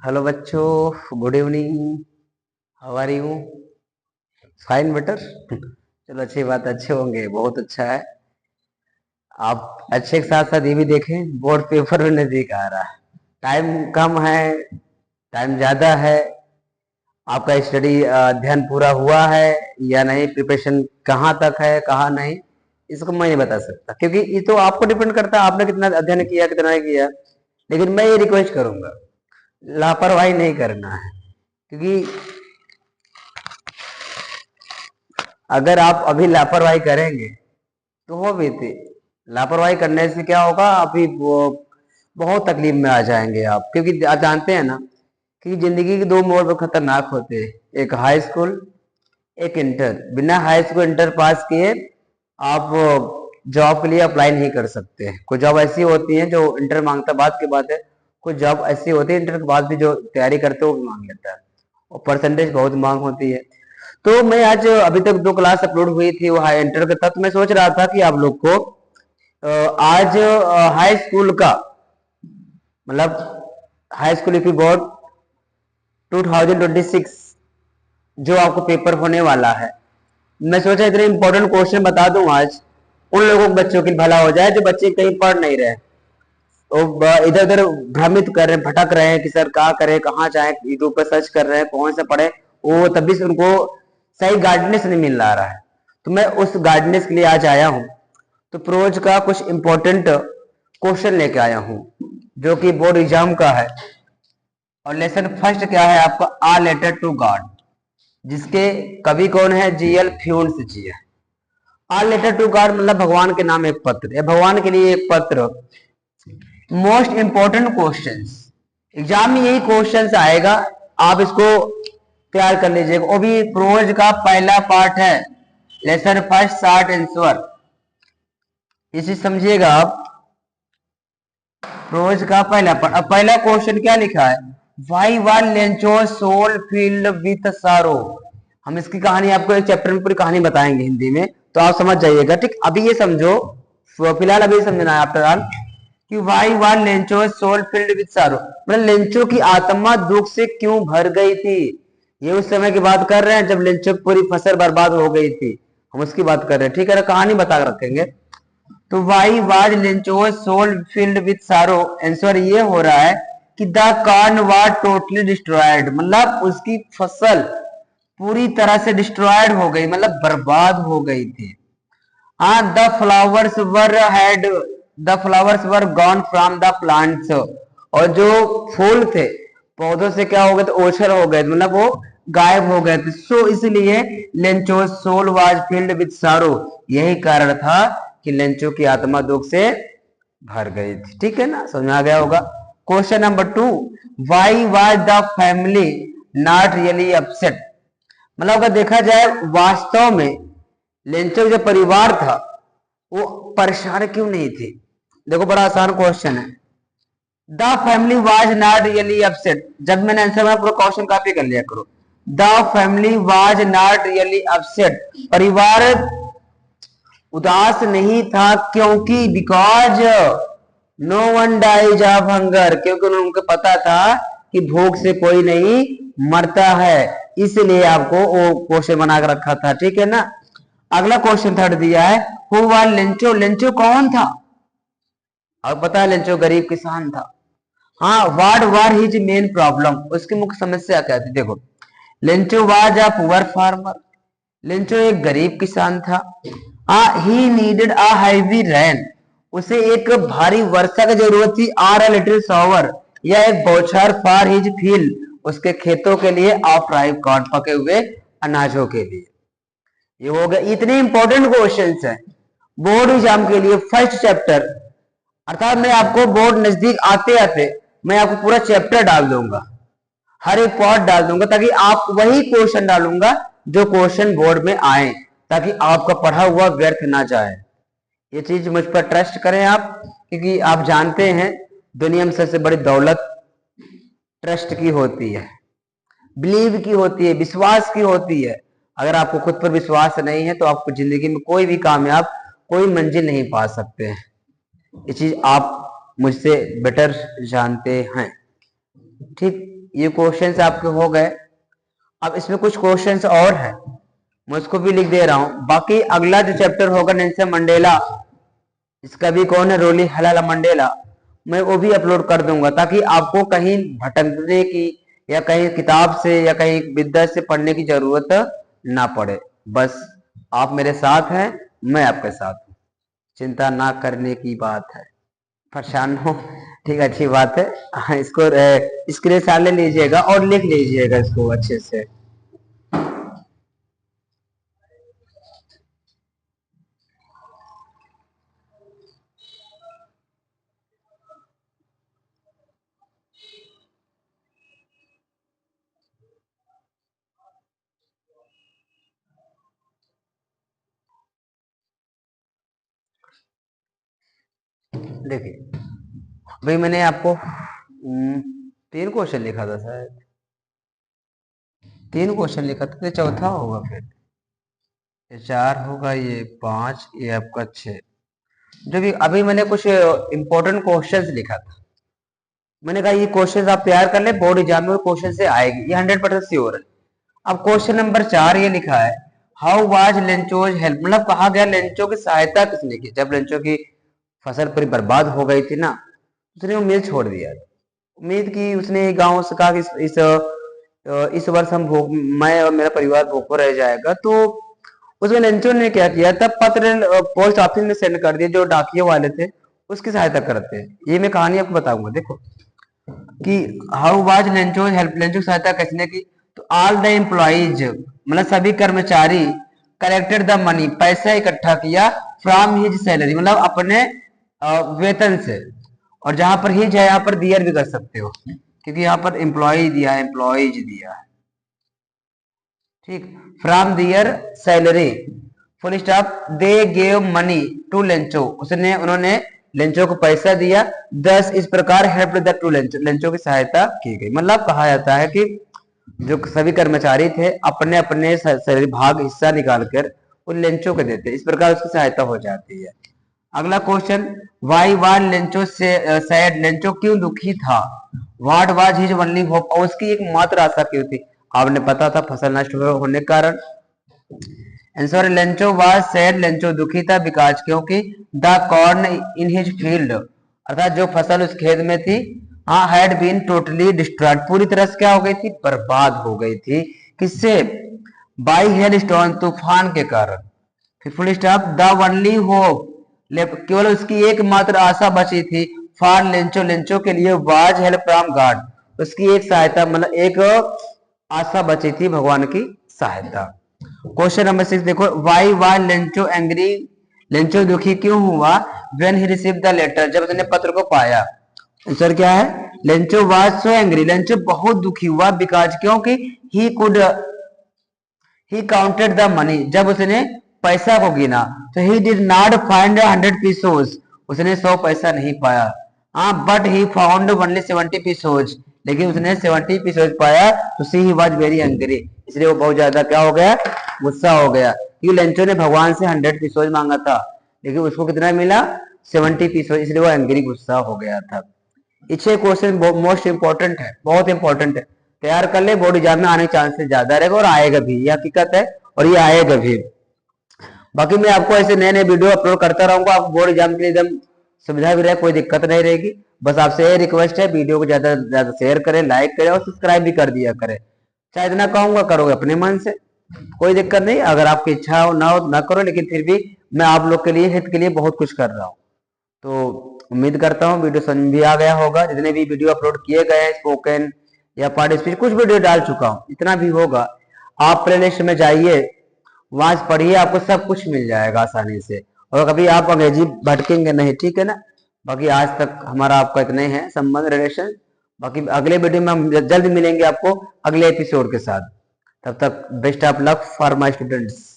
Hello बच्चों, good evening. How are you? Fine better. चलो, अच्छी बात, अच्छे होंगे, बहुत अच्छा है। आप अच्छे के साथ साथ ये भी देखें, बोर्ड पेपर में नजदीक आ रहा है। टाइम कम है, टाइम ज्यादा है। आपका स्टडी अध्ययन पूरा हुआ है या नहीं, प्रिपरेशन कहाँ तक है कहाँ नहीं, इसको मैं नहीं बता सकता, क्योंकि ये तो आपको डिपेंड करता है आपने कितना अध्ययन किया कितना नहीं किया। लेकिन मैं ये रिक्वेस्ट करूंगा, लापरवाही नहीं करना है, क्योंकि अगर आप अभी लापरवाही करेंगे तो हो भी थी। लापरवाही करने से क्या होगा, अभी वो बहुत तकलीफ में आ जाएंगे आप, क्योंकि आप जानते हैं ना कि जिंदगी के दो मोड़ पर खतरनाक होते हैं, एक हाई स्कूल, एक इंटर। बिना हाई स्कूल इंटर पास किए आप जॉब के लिए अप्लाई नहीं कर सकते हैं। कुछ जॉब ऐसी होती हैं जो इंटर मांगता, बात की बात है। कुछ जॉब ऐसी होती है इंटर के बाद भी जो तैयारी करते हो वो भी मांग लेता है, और परसेंटेज बहुत मांग होती है। तो मैं आज अभी तक 2 क्लास अपलोड हुई थी वो हाई इंटर के तक, मैं सोच रहा था कि आप लोग को आज हाई स्कूल का, मतलब हाई स्कूल यूपी बोर्ड 2026 जो आपको पेपर होने वाला है, मैं सोचा इतने इंपॉर्टेंट क्वेश्चन बता दूं आज, उन लोगों के बच्चों की भला हो जाए जो बच्चे कहीं पढ़ नहीं रहे, तो इधर उधर भ्रमित कर रहे हैं, भटक रहे हैं कि सर क्या करें, कहाँ जाए, यूट्यूब पर सर्च कर रहे हैं कौन से पढ़े, वो तभी से उनको सही गाइडेंस नहीं मिल रहा है। तो मैं उस गाइडेंस के लिए आज आया हूँ। तो प्रोज का कुछ इंपॉर्टेंट क्वेश्चन लेके आया हूँ जो कि बोर्ड एग्जाम का है। और लेसन फर्स्ट क्या है आपका, आ लेटर टू गॉड, जिसके कवि कौन है, जीएल फ्यून्स जी है। आ लेटर टू गॉड मतलब भगवान के नाम एक पत्र, या भगवान के लिए एक पत्र। मोस्ट इंपॉर्टेंट क्वेश्चंस, एग्जाम में यही क्वेश्चंस आएगा, आप इसको तैयार कर लीजिएगा। वो भी प्रोज का पहला पार्ट है, लेसन फर्स्ट शॉर्ट आंसर, इसे समझिएगा आप। प्रोज का पहला पार्ट, अब पहला क्वेश्चन क्या लिखा है, why one Lencho soul filled with sorrow. हम इसकी कहानी आपको एक चैप्टर में पूरी कहानी बताएंगे हिंदी में, तो आप समझ जाइएगा। ठीक, अभी ये समझो, फिलहाल अभी समझना है आफ्टर ऑल, कि why one Lencho soul filled with sorrow, मतलब लेंचो की आत्मा दुख से क्यों भर गई थी। ये उस समय की बात कर रहे हैं जब लेंचो की पूरी फसल बर्बाद हो गई थी, हम उसकी बात कर रहे हैं। ठीक है, कहानी बता रखेंगे। तो why was Lencho soul filled with sorrow, answer ये हो रहा है कि the corn was totally destroyed, मतलब उसकी फसल पूरी तरह से डिस्ट्रॉयड हो गई, मतलब बर्बाद हो गई थी। हाँ, the flowers were gone from the plants, और जो फूल थे पौधों से क्या हो गए थे, ओझल हो गए, मतलब वो गायब हो गए थे। सो इसलिए Lencho soul was filled with sorrow, यही कारण था कि लेंचो की आत्मा दुख से भर गई थी। ठीक है ना, समझ में आ गया होगा। Question number 2, why was the family not really upset, मतलब अगर देखा जाए वास्तव में लेंचो जो परिवार था वो परेशान क्यों नहीं थी। देखो, बड़ा आसान क्वेश्चन है। The family was not really upset, जब मैंने आंसर में पूरा क्वेश्चन कॉपी कर लिया करो। The family was not really upset, परिवार उदास नहीं था, क्योंकि because no one dies of hunger, क्योंकि उनको पता था कि भूख से कोई नहीं मरता है, इसलिए आपको वो क्वेश्चन बना कर रखा था। ठीक है ना। अगला क्वेश्चन थर्ड दिया है, हु वाज लेंचो, लेंचो कौन था। अब पता है लेंचो गरीब किसान था। हाँ, what were his main problem, उसकी मुख्य समस्या क्या थी। देखो, Lencho was a poor farmer, Lencho एक गरीब किसान था। He needed a heavy rain, उसे एक भारी वर्षा की जरूरत थी। आर अ लिटिल शॉवर, या एक बौछार फॉर हिज फील्ड, उसके खेतों के लिए। ऑफ राइप कॉर्न, पके हुए अनाजों के लिए। ये हो गया, इतने इंपॉर्टेंट क्वेश्चन है बोर्ड एग्जाम के लिए। फर्स्ट चैप्टर, अर्थात मैं आपको बोर्ड नजदीक आते आते मैं आपको पूरा चैप्टर डाल दूंगा, हर एक पॉइंट डाल दूंगा, ताकि आप वही क्वेश्चन डालूंगा जो क्वेश्चन बोर्ड में आए, ताकि आपका पढ़ा हुआ व्यर्थ ना जाए। ये चीज मुझ पर ट्रस्ट करें आप, क्योंकि आप जानते हैं दुनिया में सबसे बड़ी दौलत ट्रस्ट की होती है, बिलीव की होती है, विश्वास की होती है। अगर आपको खुद पर विश्वास नहीं है तो आपको जिंदगी में कोई भी कामयाब, कोई मंजिल नहीं पा सकते हैं। ये चीज आप मुझसे बेटर जानते हैं। ठीक, ये क्वेश्चंस आपके हो गए। अब इसमें कुछ क्वेश्चंस और है, मैं उसको भी लिख दे रहा हूं। बाकी अगला जो चैप्टर होगा नेल्सन मंडेला, इसका भी कौन है, रोली हलाला मंडेला, मैं वो भी अपलोड कर दूंगा ताकि आपको कहीं भटकने की या कहीं किताब से या कहीं विद्या से पढ़ने की जरूरत ना पड़े। बस आप मेरे साथ हैं, मैं आपके साथ हूँ, चिंता ना करने की बात है। परेशान हो, ठीक है, अच्छी बात है। हाँ, इसको स्क्रीनशॉट ले लीजिएगा और लिख लीजिएगा इसको अच्छे से। देखिए भाई, मैंने आपको 3 क्वेश्चन लिखा था शायद, 3 क्वेश्चन लिखा था, तो चौथा होगा फिर, ये 4 होगा, ये 5, ये आपका 6। जो भी अभी मैंने कुछ इंपॉर्टेंट क्वेश्चंस लिखा था, मैंने कहा ये क्वेश्चंस आप तैयार कर ले, बोर्ड एग्जाम में क्वेश्चन से आएगी, ये 100% श्योर है। अब क्वेश्चन नंबर 4 ये लिखा है, हाउ वाज लेंचोज हेल्प, मतलब कहा गया लेंचो की सहायता किसने की, जब लेंचो की फसल पूरी बर्बाद हो गई थी ना, उसने उम्मीद छोड़ दिया, उम्मीद की उसने गांव से कहा कि इस वर्ष हम भूख, मैं और मेरा परिवार भूखों रह जाएगा। तो उसमें लेंचो ने क्या किया, तब पत्र पोस्ट ऑफिस में सेंड कर दिया, जो डाकिये वाले थे उसकी सहायता करते हैं। ये मैं कहानी आपको बताऊंगा। देखो कि how was Lencho help, Lencho की सहायता किसने की, तो ऑल द एम्प्लॉइज, मतलब सभी कर्मचारी, कलेक्टेड द मनी, पैसा इकट्ठा किया, फ्रॉम हिज सैलरी, मतलब अपने वेतन से। और जहां पर हिज है, यहाँ पर दियर भी कर सकते हो, क्योंकि यहाँ पर एम्प्लॉय दिया है, एम्प्लॉयज दिया है, ठीक। From their salary, full stop, they gave money to Lencho, उसने उन्होंने लेंचो को पैसा दिया। 10 इस प्रकार help the to Lencho, Lencho की सहायता की गई। मतलब कहा जाता है कि जो सभी कर्मचारी थे अपने अपने सैलरी भाग हिस्सा निकाल कर उन लेंचो को देते, इस प्रकार उसकी सहायता हो जाती है। अगला क्वेश्चन, वाई वाज लेंचो से सैड, लेंचो क्यों दुखी था, what was his only hope, और उसकी एक मात्र आशा क्यों थी, आपने पता था फसल नष्ट होने के कारण। Answer, Lencho was sad, Lencho दुखी था, बिकॉज क्योंकि the corn in his field, अर्थात जो फसल उस खेत में थी, हाँ, हैड बीन टोटली डिस्ट्रॉयड, पूरी तरह से क्या हो गई थी, बर्बाद हो गई थी। किससे, बाई हेल स्टोन, तूफान के कारण। फिर full stop, the only hope, केवल उसकी एकमात्र आशा बची थी, फॉर लेंचो, लेंचो के लिए, वाज हेल्प फ्रॉम गॉड, उसकी एक सहायता, मतलब एक आशा बची थी भगवान की सहायता। क्वेश्चन नंबर 6 देखो, why was Lencho angry, Lencho दुखी क्यों हुआ, when he receive the letter, जब उसने पत्र को पाया। आंसर क्या है, Lencho was so angry, Lencho बहुत दुखी हुआ, बिकॉज क्योंकि ही काउंटेड द मनी, जब उसने पैसा को गिना, तो he did not find 100 pesos, उसने 100 पैसा नहीं पाया, हाँ, but he found only 70 pesos, लेकिन उसने 70 पीसोज पाया, तो सी ही वाज वेरी एंग्री, इसलिए वो बहुत ज्यादा क्या हो गया, गुस्सा हो गया, क्योंकि लेंचो ने भगवान से 100 पीसोज मांगा था, लेकिन उसको कितना मिला, 70 पीसोज, इसलिए वो एंग्री, गुस्सा हो गया था। ये क्वेश्चन मोस्ट इंपॉर्टेंट है, बहुत इंपॉर्टेंट है, तैयार कर ले, बोर्ड एग्जाम में आने के चांसेस ज्यादा रहेगा, और आएगा भी, ये हकीकत है, और ये आएगा भी। बाकी मैं आपको ऐसे नए नए वीडियो अपलोड करता रहूंगा, आपको बोर्ड एग्जाम के लिए एकदम सुविधा भी रहे, कोई दिक्कत नहीं रहेगी। बस आपसे ये रिक्वेस्ट है, वीडियो को ज्यादा से ज्यादा शेयर करें, लाइक करें, और सब्सक्राइब भी कर दिया करें। चाहे इतना कहूंगा, करोगे अपने मन से, कोई दिक्कत नहीं, अगर आपकी इच्छा हो ना करो, लेकिन फिर भी मैं आप लोग के लिए, हित के लिए बहुत कुछ कर रहा हूँ। तो उम्मीद करता हूँ वीडियो समझ भी आ गया होगा, जितने भी वीडियो अपलोड किए गए हैं, स्पोकन या पार्ट स्पीच, कुछ वीडियो डाल चुका हूँ, इतना भी होगा। आप प्लेलिस्ट में जाइए, वहां से पढ़िए, आपको सब कुछ मिल जाएगा आसानी से, और कभी आप अंग्रेजी भटकेंगे नहीं, ठीक है ना। बाकी आज तक हमारा आपका इतने हैं संबंध, रिलेशन। बाकी अगले वीडियो में हम जल्द मिलेंगे आपको अगले एपिसोड के साथ। तब तक best of luck for my students.